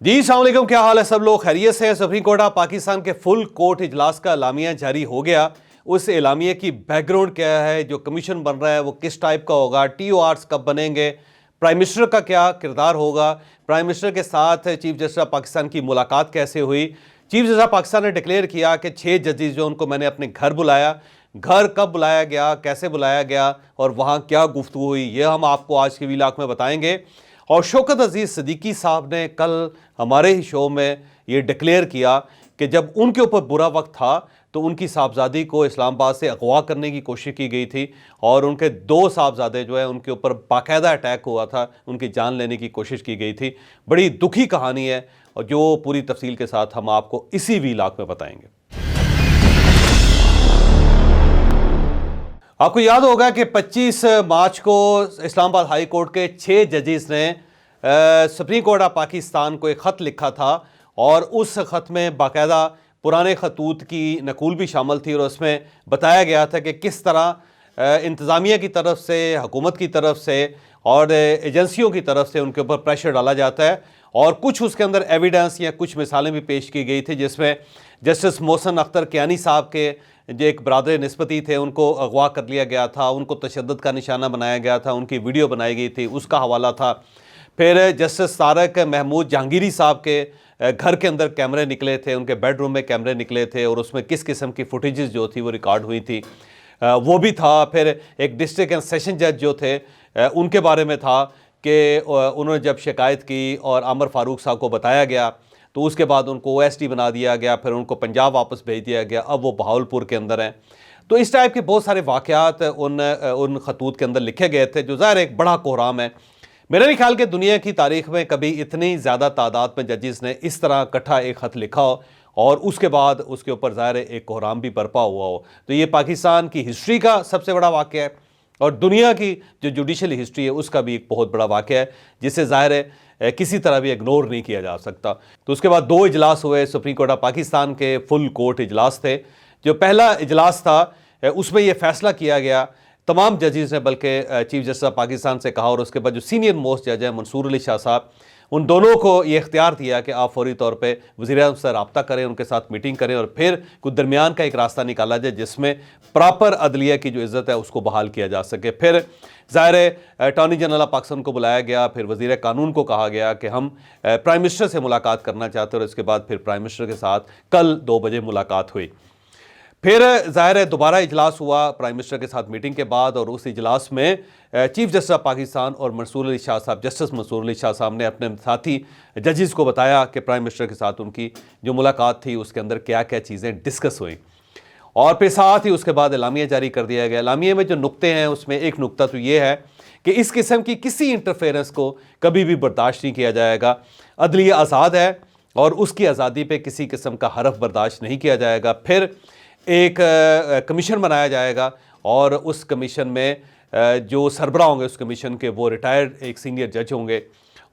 जी अस्सलाम वालेकुम, क्या हाल है सब लोग? खैरियत से? सुप्रीम कोर्ट ऑफ पाकिस्तान के फुल कोर्ट इजलास का एलामिया जारी हो गया। उस एलामिया की बैकग्राउंड क्या है, जो कमीशन बन रहा है वो किस टाइप का होगा, TORs कब बनेंगे, प्राइम मिनिस्टर का क्या किरदार होगा, प्राइम मिनिस्टर के साथ चीफ जस्टिस ऑफ पाकिस्तान की मुलाकात कैसे हुई। चीफ जस्टिस ऑफ पाकिस्तान ने डिक्लेयर किया कि 6 जजेस जो उनको मैंने अपने घर बुलाया, घर कब बुलाया गया, कैसे बुलाया गया और वहाँ क्या गुफ्तगू हुई, ये हम आपको आज के व्लॉग में बताएंगे। और शौकत अजीज़ सिद्दीकी साहब ने कल हमारे ही शो में ये डिक्लेयर किया कि जब उनके ऊपर बुरा वक्त था तो उनकी साहबजादी को इस्लामाबाद से अगवा करने की कोशिश की गई थी और उनके 2 साहबजादे जो है उनके ऊपर बाकायदा अटैक हुआ था, उनकी जान लेने की कोशिश की गई थी। बड़ी दुखी कहानी है और जो पूरी तफसील के साथ हम आपको इसी व्लॉग में बताएंगे। आपको याद होगा कि 25 मार्च को इस्लामाबाद हाई कोर्ट के 6 जजेस ने सुप्रीम कोर्ट ऑफ पाकिस्तान को एक ख़त लिखा था और उस ख़त में बाकायदा पुराने खतूत की नकूल भी शामिल थी और उसमें बताया गया था कि किस तरह इंतज़ामिया की तरफ से, हुकूमत की तरफ से और एजेंसियों की तरफ से उनके ऊपर प्रेशर डाला जाता है। और कुछ उसके अंदर एविडेंस या कुछ मिसालें भी पेश की गई थी, जिसमें जस्टिस मोहसिन अख्तर कियानी साहब के जो एक बरादर निस्बती थे उनको अगवा कर लिया गया था, उनको तशद्दुद का निशाना बनाया गया था, उनकी वीडियो बनाई गई थी, उसका हवाला था। फिर जस्टिस तारक महमूद जहांगीरी साहब के घर के अंदर कैमरे निकले थे, उनके बेडरूम में कैमरे निकले थे और उसमें किस किस्म की फुटेजेस जो थी वो रिकॉर्ड हुई थी, वो भी था। फिर एक डिस्ट्रिक्ट एंड सेशन जज जो थे उनके बारे में था कि उन्होंने जब शिकायत की और आमर फारूक साहब को बताया गया तो उसके बाद उनको OSD बना दिया गया, फिर उनको पंजाब वापस भेज दिया गया, अब वो बहावलपुर के अंदर हैं। तो इस टाइप के बहुत सारे वाक़यात उन खतूत के अंदर लिखे गए थे, जो ज़ाहिर एक बड़ा कोहराम है। मेरे नहीं ख्याल कि दुनिया की तारीख में कभी इतनी ज़्यादा तादाद में जजेस ने इस तरह इकट्ठा एक ख़त लिखा हो और उसके बाद उसके ऊपर ज़ाहिर एक कोहराम भी बरपा हुआ हो। तो ये पाकिस्तान की हिस्ट्री का सबसे बड़ा वाक़या है और दुनिया की जो जुडिशल हिस्ट्री है उसका भी एक बहुत बड़ा वाक़या है, जिसे ज़ाहिर है किसी तरह भी इग्नोर नहीं किया जा सकता। तो उसके बाद 2 इजलास हुए, सुप्रीम कोर्ट ऑफ पाकिस्तान के फुल कोर्ट इजलास थे। जो पहला इजलास था उसमें यह फैसला किया गया, तमाम जजेस ने बल्कि चीफ जस्टिस ऑफ पाकिस्तान से कहा और उसके बाद जो सीनियर मोस्ट जज हैं मंसूर अली शाह साहब, उन दोनों को ये इख्तियार दिया कि आप फौरी तौर पे वज़ीर-ए-आज़म से रब्ता करें, उनके साथ मीटिंग करें और फिर कुछ दरमियान का एक रास्ता निकाला जाए जिसमें प्रॉपर अदलिया की जो इज़्ज़त है उसको बहाल किया जा सके। फिर ज़ाहिर है अटॉर्नी जनरल ऑफ पाकिस्तान को बुलाया गया, फिर वज़ीर कानून को कहा गया कि हम प्राइम मिनिस्टर से मुलाकात करना चाहते हैं और इसके बाद फिर प्राइम मिनिस्टर के साथ कल 2 बजे मुलाकात हुई। फिर ज़ाहिर है दोबारा इजलास हुआ प्राइम मिनिस्टर के साथ मीटिंग के बाद और उस इजलास में चीफ जस्टिस ऑफ पाकिस्तान और मंसूर अली शाह साहब, जस्टिस मंसूर अली शाह साहब ने अपने साथी जजेस को बताया कि प्राइम मिनिस्टर के साथ उनकी जो मुलाकात थी उसके अंदर क्या क्या चीज़ें डिस्कस हुई। और फिर साथ ही उसके बाद एलामिया जारी कर दिया गया। एलामिया में जो नुक्ते हैं उसमें एक नुक्ता तो ये है कि इस किस्म की किसी इंटरफेरेंस को कभी भी बर्दाश्त नहीं किया जाएगा। अदलिया आज़ाद है और उसकी आज़ादी पर किसी किस्म का हरफ बर्दाश्त नहीं किया जाएगा। फिर एक कमीशन बनाया जाएगा और उस कमीशन में जो सरबराह होंगे उस कमीशन के वो रिटायर्ड एक सीनियर जज होंगे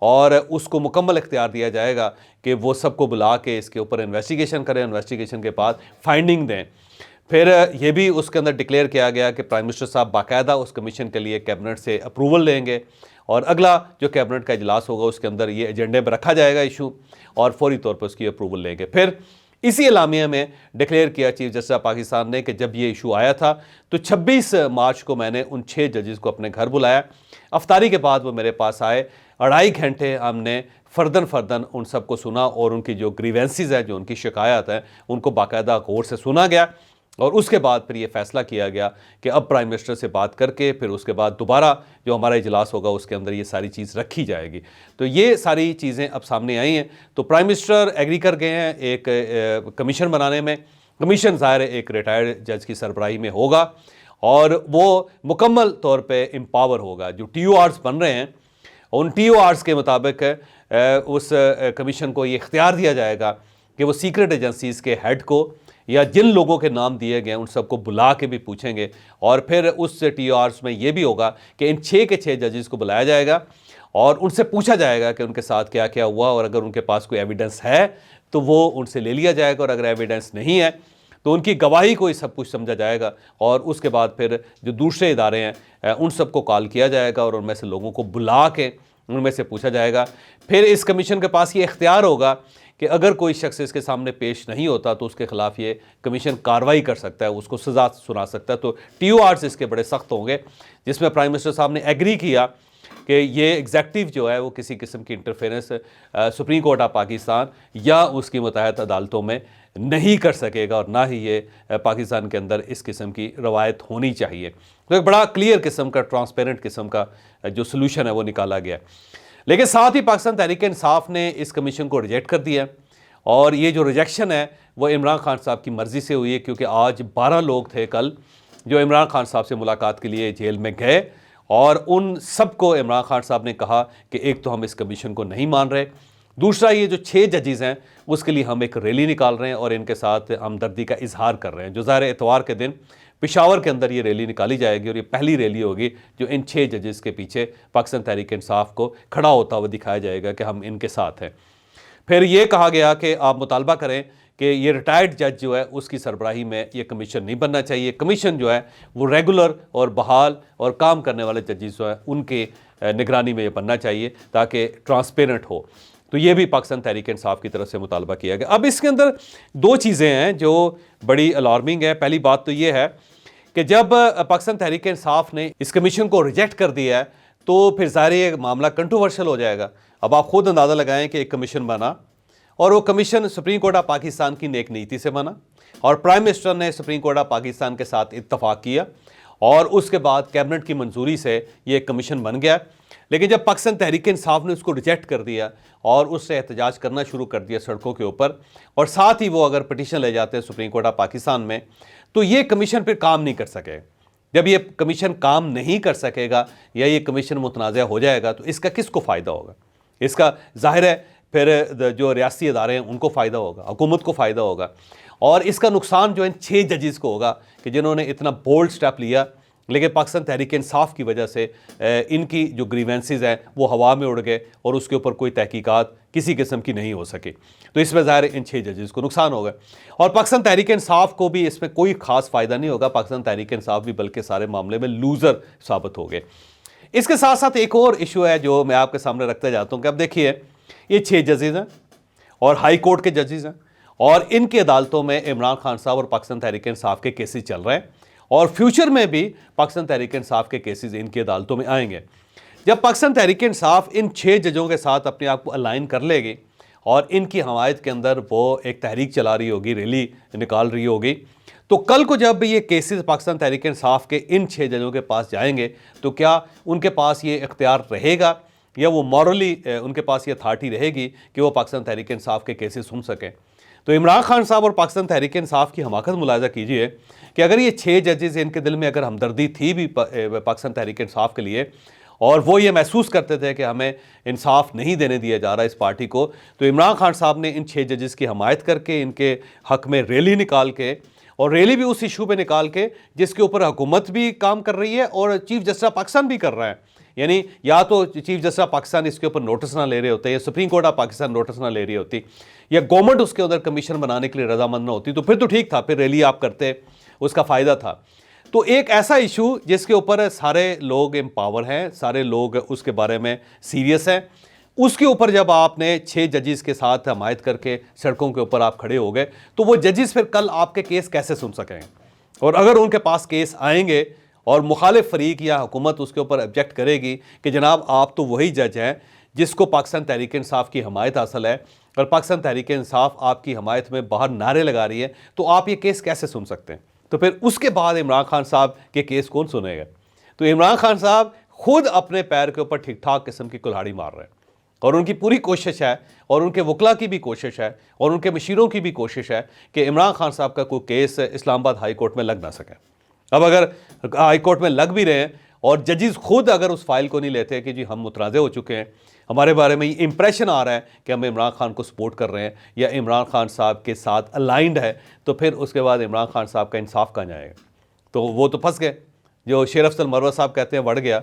और उसको मुकम्मल इख्तियार दिया जाएगा कि वो सबको बुला के इसके ऊपर इन्वेस्टिगेशन करें, इन्वेस्टिगेशन के बाद फाइंडिंग दें। फिर ये भी उसके अंदर डिक्लेयर किया गया कि प्राइम मिनिस्टर साहब बाकायदा उस कमीशन के लिए कैबिनेट से अप्रूवल लेंगे और अगला जो कैबिनेट का इजलास होगा उसके अंदर ये एजेंडे में रखा जाएगा इशू और फौरी तौर पर उसकी अप्रूवल लेंगे। फिर इसी एलामिया में डिक्लेयर किया चीफ जस्टिस ऑफ पाकिस्तान ने कि जब ये इशू आया था तो 26 मार्च को मैंने उन 6 जजेस को अपने घर बुलाया। अफ्तारी के बाद वो मेरे पास आए, 2.5 घंटे हमने फ़र्दन उन सबको सुना और उनकी जो ग्रीवेंसीज है, जो उनकी शिकायत है, उनको बाकायदा गौर से सुना गया और उसके बाद फिर ये फैसला किया गया कि अब प्राइम मिनिस्टर से बात करके फिर उसके बाद दोबारा जो हमारा इजलास होगा उसके अंदर ये सारी चीज़ रखी जाएगी। तो ये सारी चीज़ें अब सामने आई हैं। तो प्राइम मिनिस्टर एग्री कर गए हैं एक कमीशन बनाने में। कमीशन ज़ाहिर एक रिटायर्ड जज की सरबराही में होगा और वो मुकम्मल तौर पर एम्पावर होगा। जो TORs बन रहे हैं उन TORs के मुताबिक उस कमीशन को ये इख्तियार दिया जाएगा कि वो सीक्रेट एजेंसीज़ के हेड को या जिन लोगों के नाम दिए गए उन सबको बुला के भी पूछेंगे और फिर उस TORs में ये भी होगा कि इन 6 के 6 जजेस को बुलाया जाएगा और उनसे पूछा जाएगा कि उनके साथ क्या क्या हुआ और अगर उनके पास कोई एविडेंस है तो वो उनसे ले लिया जाएगा और अगर एविडेंस नहीं है तो उनकी गवाही को ही सब कुछ समझा जाएगा और उसके बाद फिर जो दूसरे इदारे हैं उन सबको कॉल किया जाएगा और उनमें से लोगों को बुला के उनमें से पूछा जाएगा। फिर इस कमीशन के पास ये इख्तियार होगा कि अगर कोई शख्स इसके सामने पेश नहीं होता तो उसके खिलाफ ये कमीशन कार्रवाई कर सकता है, उसको सज़ा सुना सकता है। तो TORs इसके बड़े सख्त होंगे, जिसमें प्राइम मिनिस्टर साहब ने एग्री किया कि ये एग्जेक्टिव जो है वो किसी किस्म की interference supreme court of Pakistan या उसकी मुत्तहदा अदालतों में नहीं कर सकेगा, और ना ही ये पाकिस्तान के अंदर इस किस्म की रवायत होनी चाहिए। तो एक बड़ा क्लियर किस्म का, ट्रांसपेरेंट किस्म का जो सोल्यूशन है वो निकाला गया। लेकिन साथ ही पाकिस्तान तहरीक इंसाफ ने इस कमीशन को रिजेक्ट कर दिया, और ये जो रिजेक्शन है वो इमरान खान साहब की मर्ज़ी से हुई है, क्योंकि आज 12 लोग थे कल जो इमरान खान साहब से मुलाकात के लिए जेल में गए, और उन सबको इमरान खान साहब ने कहा कि एक तो हम इस कमीशन को नहीं मान रहे, दूसरा ये जो 6 जजेज़ हैं उसके लिए हम एक रैली निकाल रहे हैं और इनके साथ हमदर्दी का इजहार कर रहे हैं। जो ज़ाहिर इतवार के दिन पेशावर के अंदर ये रैली निकाली जाएगी, और ये पहली रैली होगी जो इन 6 जजेस के पीछे पाकिस्तान तहरीक इंसाफ को खड़ा होता हुआ दिखाया जाएगा कि हम इनके साथ हैं। फिर ये कहा गया कि आप मुतालबा करें कि ये रिटायर्ड जज जो है उसकी सरबराही में ये कमीशन नहीं बनना चाहिए। कमीशन जो है वो रेगुलर और बहाल और काम करने वाले जजेस जो है उनके निगरानी में ये बनना चाहिए, ताकि ट्रांसपेरेंट हो। तो ये भी पाकिस्तान तहरीक इंसाफ की तरफ से मुतालबा किया गया। अब इसके अंदर 2 चीज़ें हैं जो बड़ी अलार्मिंग है। पहली बात तो ये है कि जब पाकिस्तान तहरीक इंसाफ ने इस कमीशन को रिजेक्ट कर दिया है तो फिर ज़ाहिर ये मामला कंट्रोवर्शियल हो जाएगा। अब आप खुद अंदाज़ा लगाएं कि एक कमीशन बना, और वो commission supreme court of Pakistan की नेक नीति से बना, और प्राइम मिनिस्टर ने सुप्रीम कोर्ट ऑफ पाकिस्तान के साथ इत्तफाक किया, और उसके बाद कैबिनेट की मंजूरी से ये कमीशन बन गया। लेकिन जब पाकिस्तान तहरीक इंसाफ ने उसको रिजेक्ट कर दिया और उससे एहतजाज करना शुरू कर दिया सड़कों के ऊपर, और साथ ही वो अगर पटिशन ले जाते हैं सुप्रीम कोर्ट ऑफ पाकिस्तान में, तो ये कमीशन फिर काम नहीं कर सके। जब ये कमीशन काम नहीं कर सकेगा या ये कमीशन मुतनाज़ा हो जाएगा तो इसका किसको फ़ायदा होगा? इसका ज़ाहिर है फिर जो रियासी अदारे हैं उनको फ़ायदा होगा, हुकूमत को फ़ायदा होगा, और इसका नुकसान जो इन 6 जजेस को होगा कि जिन्होंने इतना बोल्ड स्टेप लिया, लेकिन पाकिस्तान तहरीक इंसाफ की वजह से इनकी जो ग्रीवेंसेस हैं वो हवा में उड़ गए और उसके ऊपर कोई तहकीकात किसी किस्म की नहीं हो सकी। तो इसमें ज़ाहिर इन 6 जजेस को नुकसान होगा, और पाकिस्तान तहरीक इंसाफ को भी इसमें कोई ख़ास फ़ायदा नहीं होगा। पाकिस्तान तहरीक इंसाफ भी बल्कि सारे मामले में लूज़र साबित हो गए। इसके साथ साथ एक और इशू है जो मैं आपके सामने रखते जाता हूँ कि अब देखिए ये 6 जजेस हैं और हाई कोर्ट के जजेस हैं, और इनकी अदालतों में इमरान खान साहब और पाकिस्तान तहरीक इंसाफ के केसेस चल रहे हैं, और फ्यूचर में भी पाकिस्तान तहरीक इंसाफ के केसेस इनकी अदालतों में आएंगे। जब पाकिस्तान तहरीक इंसाफ इन 6 जजों के साथ अपने आप को अलाइन कर लेगी और इनकी हमायत के अंदर वो एक तहरीक चला रही होगी, रैली निकाल रही होगी, तो कल को जब ये केसेस पाकिस्तान तहरीक इंसाफ के इन 6 जजों के पास जाएंगे तो क्या उनके पास ये इख्तियार रहेगा या वो मॉरली उनके पास ये अथॉरिटी रहेगी कि वो पाकिस्तान तहरीक इंसाफ के केसेस सुन सकें? तो इमरान खान साहब और पाकिस्तान तहरीक इंसाफ की हमाकत मुलाहिजा कीजिए कि अगर ये 6 जजेस इनके दिल में अगर हमदर्दी थी भी पाकिस्तान तहरीक इंसाफ के लिए, और वो ये महसूस करते थे कि हमें इंसाफ नहीं देने दिया जा रहा इस पार्टी को, तो इमरान खान साहब ने इन 6 जजेस की हमायत करके इनके हक़ में रैली निकाल के, और रैली भी उस इशू पे निकाल के जिसके ऊपर हुकूमत भी काम कर रही है और चीफ जस्टिस ऑफ पाकिस्तान भी कर रहा है। यानी या तो चीफ जस्टिस ऑफ पाकिस्तान इसके ऊपर नोटिस ना ले रहे होते, या supreme court of Pakistan notice ना ले रही होती, या गवर्नमेंट उसके अंदर कमीशन बनाने के लिए रजामंद ना होती, तो फिर तो ठीक था, फिर रैली आप करते, उसका फ़ायदा था। तो एक ऐसा इशू जिसके ऊपर सारे लोग एम्पावर हैं, सारे लोग उसके बारे में सीरियस हैं, उसके ऊपर जब आपने 6 जजेस के साथ हमायत करके सड़कों के ऊपर आप खड़े हो गए, तो वो जजेस फिर कल आपके केस कैसे सुन सकेंगे? और अगर उनके पास केस आएंगे और मुखालिफ फरीक या हुकूमत उसके ऊपर ऑब्जेक्ट करेगी कि जनाब आप तो वही जज हैं जिसको पाकिस्तान तहरीक इंसाफ की हमायत हासिल है, और पाकिस्तान तहरीक इंसाफ आपकी हमायत में बाहर नारे लगा रही है, तो आप ये केस कैसे सुन सकते हैं? तो फिर उसके बाद इमरान खान साहब के केस कौन सुनेगा? तो इमरान खान साहब खुद अपने पैर के ऊपर ठीक ठाक किस्म की कुल्हाड़ी मार रहे हैं, और उनकी पूरी कोशिश है, और उनके वकला की भी कोशिश है, और उनके मशीरों की भी कोशिश है कि इमरान खान साहब का कोई केस इस्लामाबाद हाई कोर्ट में लग ना सके। अब अगर हाई कोर्ट में लग भी रहे हैं और जजेस खुद अगर उस फाइल को नहीं लेते कि जी हम मुतनाज़े हो चुके हैं, हमारे बारे में ये इंप्रेशन आ रहा है कि हम इमरान खान को सपोर्ट कर रहे हैं या इमरान खान साहब के साथ अलाइंड है, तो फिर उसके बाद इमरान खान साहब का इंसाफ कहाँ जाएगा? तो वो तो फंस गए। जो शेर अफजल मरवा साहब कहते हैं, बढ़ गया,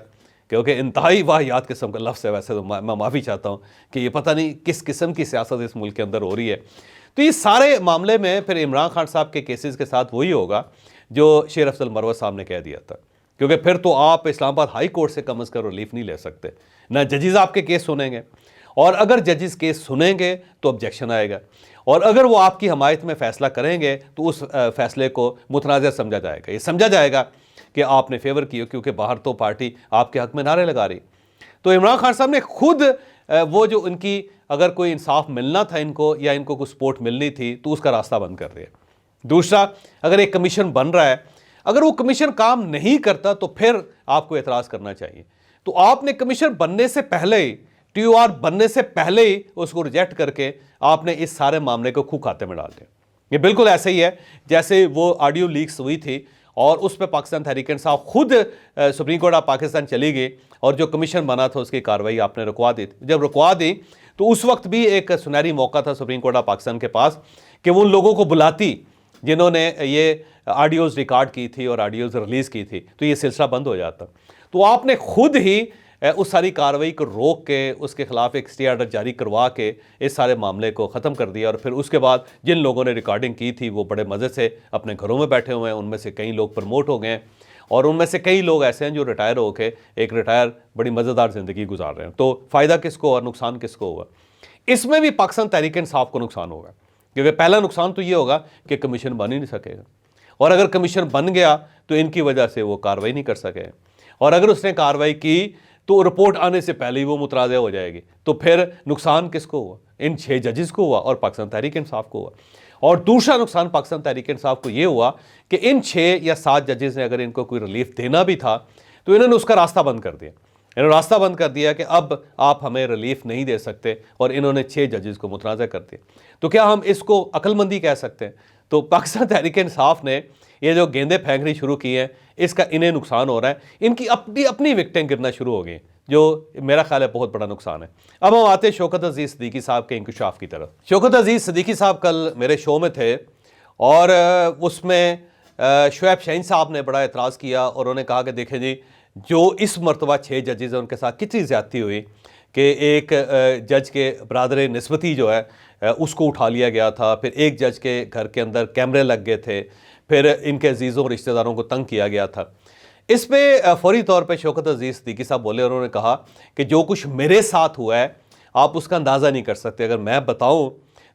क्योंकि इंतहाई वाहियात किस्म का लफ्ज़ है। वैसे तो मैं माफ़ी चाहता हूँ कि ये पता नहीं किस किस्म की सियासत इस मुल्क के अंदर हो रही है। तो ये सारे मामले में फिर इमरान खान साहब के केसेस के साथ वही होगा जो शेर अफजल मरवा साहब ने कह दिया था, क्योंकि फिर तो आप इस्लामाबाद हाई कोर्ट से कम अज़ कम रिलीफ नहीं ले सकते। ना जजेस आपके केस सुनेंगे, और अगर जजेस केस सुनेंगे तो ऑब्जेक्शन आएगा, और अगर वो आपकी हमायत में फ़ैसला करेंगे तो उस फैसले को मुतनाज़ समझा जाएगा। ये समझा जाएगा कि आपने फेवर किया, क्योंकि बाहर तो पार्टी आपके हक़ में नारे लगा रही। तो इमरान खान साहब ने खुद वो जो उनकी अगर कोई इंसाफ मिलना था इनको, या इनको कोई सपोर्ट मिलनी थी, तो उसका रास्ता बंद कर दिया। दूसरा, अगर एक कमीशन बन रहा है, अगर वो कमीशन काम नहीं करता तो फिर आपको एतराज़ करना चाहिए। तो आपने कमीशन बनने से पहले ही, TOR बनने से पहले ही उसको रिजेक्ट करके आपने इस सारे मामले को खूब खाते में डाल दिया। ये बिल्कुल ऐसे ही है जैसे वो ऑडियो लीक्स हुई थी और उस पर पाकिस्तान तहरीक इंसाफ खुद सुप्रीम कोर्ट ऑफ पाकिस्तान चली गई, और जो कमीशन बना था उसकी कार्रवाई आपने रुकवा दी। जब रुकवा दी तो उस वक्त भी एक सुनहरी मौका था सुप्रीम कोर्ट ऑफ पाकिस्तान के पास कि वो उन लोगों को बुलाती जिन्होंने ये ऑडियोज़ रिकॉर्ड की थी और ऑडियोज़ रिलीज़ की थी, तो ये सिलसिला बंद हो जाता। तो आपने खुद ही उस सारी कार्रवाई को रोक के उसके खिलाफ एक स्टे ऑर्डर जारी करवा के इस सारे मामले को ख़त्म कर दिया, और फिर उसके बाद जिन लोगों ने रिकॉर्डिंग की थी वो बड़े मज़े से अपने घरों में बैठे हुए हैं। उनमें से कई लोग प्रमोट हो गए, और उनमें से कई लोग ऐसे हैं जो रिटायर होकर एक रिटायर बड़ी मज़ेदार ज़िंदगी गुजार रहे हैं। तो फ़ायदा किसको और नुकसान किसको होगा? इसमें भी पाकिस्तान तहरीक इंसाफ को नुकसान होगा, क्योंकि पहला नुकसान तो ये होगा कि कमीशन बन ही नहीं सकेगा, और अगर कमीशन बन गया तो इनकी वजह से वो कार्रवाई नहीं कर सके, और अगर उसने कार्रवाई की तो रिपोर्ट आने से पहले ही वो मुतराज़ा हो जाएगी। तो फिर नुकसान किसको हुआ? इन 6 जजेस को हुआ और पाकिस्तान तहरीक इंसाफ को हुआ। और दूसरा नुकसान पाकिस्तान तहरीक इंसाफ को ये हुआ कि इन 6 या 7 जजेस ने अगर इनको कोई रिलीफ देना भी था तो इन्होंने उसका रास्ता बंद कर दिया। इन्होंने रास्ता बंद कर दिया कि अब आप हमें रिलीफ नहीं दे सकते, और इन्होंने 6 जजेस को मुतनाज़ा कर दिया। तो क्या हम इसको अक्लमंदी कह सकते हैं? तो पाकिस्तान तहरीक इंसाफ ने ये जो गेंदे फेंकनी शुरू की हैं, इसका इन्हें नुकसान हो रहा है। इनकी अपनी विकटें गिरना शुरू हो गई, जो मेरा ख्याल है बहुत बड़ा नुकसान है। अब हम आते हैं शौकत अजीज़ सिद्दीकी साहब के इंकशाफ की तरफ। शौकत अजीज़ सिद्दीकी साहब कल मेरे शो में थे, और उसमें शुएब शाहीन साहब ने बड़ा एतराज़ किया, और उन्होंने कहा कि देखें जी, जो इस मरतबा 6 जजेज़ हैं उनके साथ कितनी ज़्यादती हुई कि एक जज के बरादर निस्बती जो है उसको उठा लिया गया था, फिर एक जज के घर के अंदर कैमरे लग गए थे, फिर इनके अजीज़ों और रिश्तेदारों को तंग किया गया था। इस पर फौरी तौर पे शौकत अजीज़ सिद्दीकी साहब बोले, उन्होंने कहा कि जो कुछ मेरे साथ हुआ है आप उसका अंदाज़ा नहीं कर सकते, अगर मैं बताऊं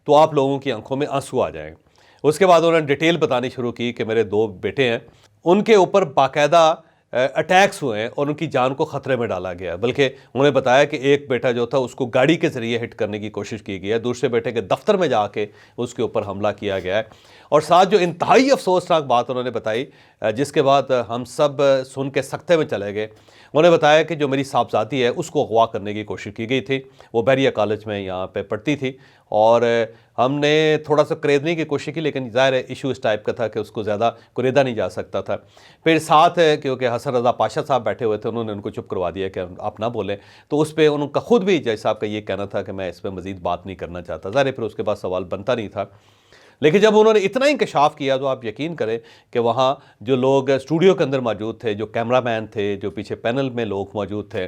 तो आप लोगों की आंखों में आंसू आ जाएंगे। उसके बाद उन्होंने डिटेल बतानी शुरू की कि मेरे 2 बेटे हैं, उनके ऊपर बाकायदा अटैक्स हुए हैं और उनकी जान को ख़तरे में डाला गया। बल्कि उन्होंने बताया कि एक बेटा जो था उसको गाड़ी के ज़रिए हिट करने की कोशिश की गई है, दूसरे बेटे के दफ्तर में जाके उसके ऊपर हमला किया गया है। और साथ जो इंतहाई अफसोसनाक बात उन्होंने बताई, जिसके बाद हम सब सुन के सख्ते में चले गए, उन्होंने बताया कि जो मेरी साहबजादी है उसको अगवा करने की कोशिश की गई थी। वो बैरिया कॉलेज में यहाँ पे पढ़ती थी, और हमने थोड़ा सा करेदने की कोशिश की, लेकिन ज़ाहिर इशू इस टाइप का था कि उसको ज़्यादा कुरेदा नहीं जा सकता था। फिर साथ क्योंकि हसन रज़ा पाशा साहब बैठे हुए थे, उन्होंने उनको चुप करवा दिया कि आप ना बोलें। तो उस पर उनका खुद भी जज साहब का ये कहना था कि मैं इस पर मज़ीद बात नहीं करना चाहता। ज़ाहिर फिर उसके बाद सवाल बनता नहीं था। लेकिन जब उन्होंने इतना इंकशाफ किया तो आप यकीन करें कि वहाँ जो लोग स्टूडियो के अंदर मौजूद थे, जो कैमरामैन थे, जो पीछे पैनल में लोग मौजूद थे,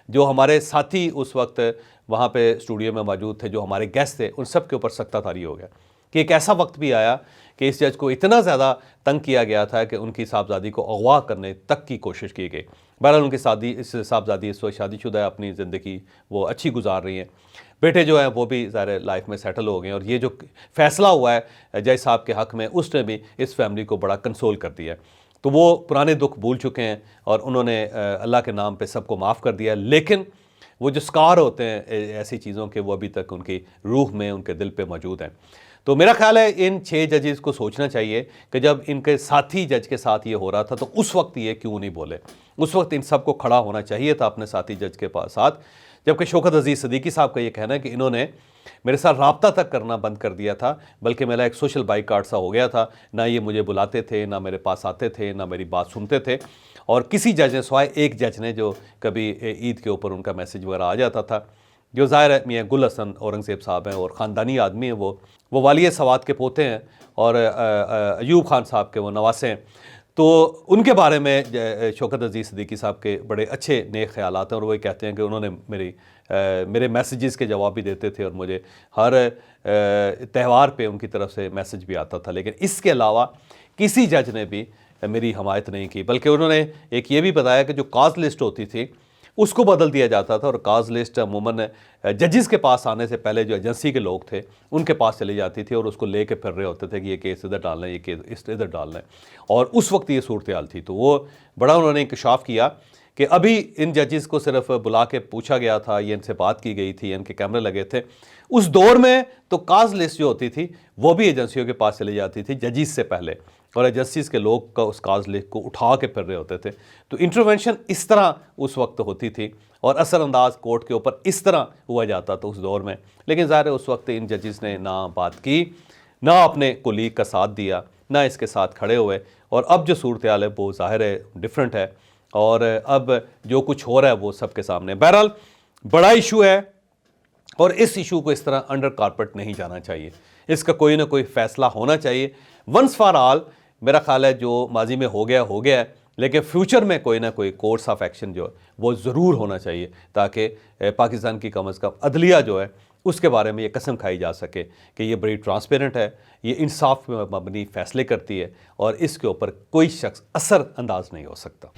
जो हमारे साथी उस वक्त वहाँ पे स्टूडियो में मौजूद थे, जो हमारे गेस्ट थे, उन सब के ऊपर सख्तातारी हो गया कि एक ऐसा वक्त भी आया कि इस जज को इतना ज़्यादा तंग किया गया था कि उनकी साहबजादी को अगवा करने तक की कोशिश की गई। बहरहाल उनकी साहबजादी इस वक्त शादीशुदा है, अपनी ज़िंदगी वो अच्छी गुजार रही हैं। बेटे जो हैं वो भी ज़ाहिर लाइफ में सेटल हो गए, और ये जो फ़ैसला हुआ है जज साहब के हक़ में, उसने भी इस फैमिली को बड़ा कंसोल कर दिया। तो वो पुराने दुख भूल चुके हैं, और उन्होंने अल्लाह के नाम पे सबको माफ़ कर दिया। लेकिन वो जो स्कार होते हैं ऐसी चीज़ों के, वो अभी तक उनकी रूह में, उनके दिल पे मौजूद हैं। तो मेरा ख्याल है इन 6 जजेस को सोचना चाहिए कि जब इनके साथी जज के साथ ये हो रहा था तो उस वक्त ये क्यों नहीं बोले। उस वक्त इन सबको खड़ा होना चाहिए था अपने साथी जज के साथ। जबकि शौकत अजीज़ सिद्दीकी साहब का ये कहना है कि इन्होंने मेरे साथ रब्ता तक करना बंद कर दिया था, बल्कि मेरा एक सोशल बाइकाट सा हो गया था। ना ये मुझे बुलाते थे, ना मेरे पास आते थे, ना मेरी बात सुनते थे। और किसी जज ने, सिवाय एक जज ने, जो कभी ईद के ऊपर उनका मैसेज वगैरह आ जाता था, जो ज़ाहिर है मियाँ गुल हसन औरंगज़ेब साहब हैं और ख़ानदानी आदमी हैं, वो वालिय सवात के पोते हैं और अयूब खान साहब के वो नवासे हैं। तो उनके बारे में शौकत अजीज़ सिद्दीकी साहब के बड़े अच्छे नेक ख्यालात हैं, और वो कहते हैं कि उन्होंने मेरे मैसेजेस के जवाब भी देते थे, और मुझे हर त्यौहार पे उनकी तरफ से मैसेज भी आता था। लेकिन इसके अलावा किसी जज ने भी मेरी हमायत नहीं की, बल्कि उन्होंने एक ये भी बताया कि जो काज लिस्ट होती थी उसको बदल दिया जाता था और काज लिस्ट अमूमन जजेस के पास आने से पहले जो एजेंसी के लोग थे उनके पास चली जाती थी और उसको लेके फिर रहे होते थे कि ये केस इधर डालना है, ये केस इधर डालना है। और उस वक्त ये सूरत हाल थी। तो वो बड़ा उन्होंने इंकशाफ किया कि अभी इन जजेस को सिर्फ बुला के पूछा गया था, ये इनसे बात की गई थी, इनके कैमरे लगे थे। उस दौर में तो काज लिस्ट जो होती थी वो भी एजेंसियों के पास चली जाती थी जजेस से पहले, और एजेंसीज के लोग का उस काज लिस्ट को उठा के फिर रहे होते थे। तो इंटरवेंशन इस तरह उस वक्त होती थी और असरअंदाज कोर्ट के ऊपर इस तरह हुआ जाता था उस दौर में। लेकिन ज़ाहिर है उस वक्त इन जजेस ने ना बात की, ना अपने कोलीग का साथ दिया, ना इसके साथ खड़े हुए। और अब जो सूरत हाल है वो ज़ाहिर है डिफरेंट है और अब जो कुछ हो रहा है वो सबके सामने। बहरहाल बड़ा इशू है और इस इशू को इस तरह अंडर कारपेट नहीं जाना चाहिए, इसका कोई ना कोई फैसला होना चाहिए वंस फॉर ऑल। मेरा ख्याल है जो माजी में हो गया है, लेकिन फ्यूचर में कोई ना कोई कोर्स ऑफ एक्शन जो है वो ज़रूर होना चाहिए ताकि पाकिस्तान की कम अज़ कम अदलिया जो है उसके बारे में ये कसम खाई जा सके कि ये बड़ी ट्रांसपेरेंट है, ये इंसाफ में मबनी फ़ैसले करती है और इसके ऊपर कोई शख्स असर अंदाज नहीं हो सकता।